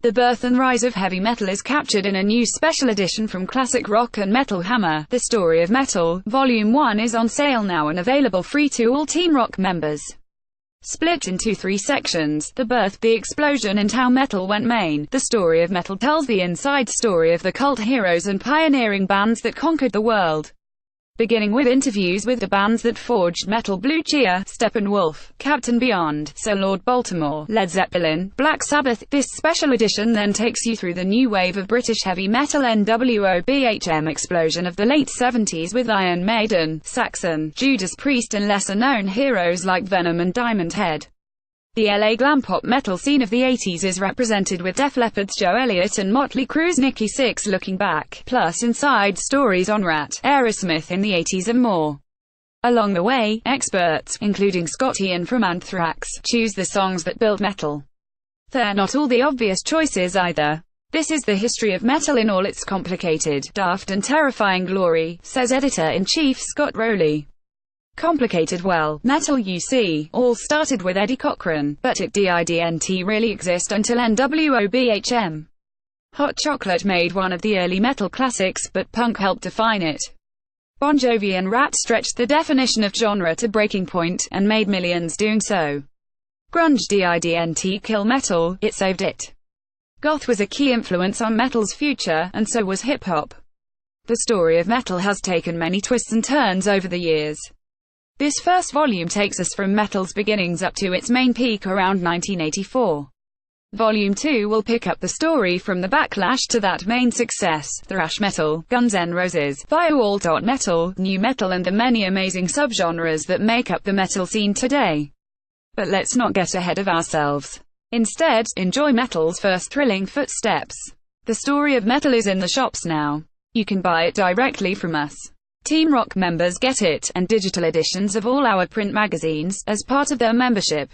The birth and rise of heavy metal is captured in a new special edition from Classic Rock and Metal Hammer. The Story of Metal, Volume 1 is on sale now and available free to all Team Rock members. Split into 3 sections: the birth, the explosion, and how metal went main. The Story of Metal tells the inside story of the cult heroes and pioneering bands that conquered the world, beginning with interviews with the bands that forged metal: Blue Cheer, Steppenwolf, Captain Beyond, So Lord Baltimore, Led Zeppelin, Black Sabbath. This special edition then takes you through the new wave of British heavy metal NWOBHM explosion of the late 70s with Iron Maiden, Saxon, Judas Priest and lesser-known heroes like Venom and Diamond Head. The LA glam pop metal scene of the 80s is represented with Def Leppard's Joe Elliott and Motley Crue's Nikki Sixx looking back, plus inside stories on Rat, Aerosmith in the 80s and more. Along the way, experts, including Scott Ian from Anthrax, choose the songs that built metal. They're not all the obvious choices either. This is the history of metal in all its complicated, daft and terrifying glory, says Editor-in-Chief Scott Rowley. Complicated? Well, metal, you see, all started with Eddie Cochran, but it didn't really exist until NWOBHM. Hot Chocolate made one of the early metal classics, but punk helped define it. Bon Jovi and Rat stretched the definition of genre to breaking point, and made millions doing so. Grunge didn't kill metal, it saved it. Goth was a key influence on metal's future, and so was hip-hop. The story of metal has taken many twists and turns over the years. This first volume takes us from metal's beginnings up to its main peak around 1984. Volume 2 will pick up the story from the backlash to that main success: thrash metal, Guns N' Roses, Firewall, metal, nu metal and the many amazing subgenres that make up the metal scene today. But let's not get ahead of ourselves. Instead, enjoy metal's first thrilling footsteps. The Story of Metal is in the shops now. You can buy it directly from us. Team Rock members get it, and digital editions of all our print magazines, as part of their membership.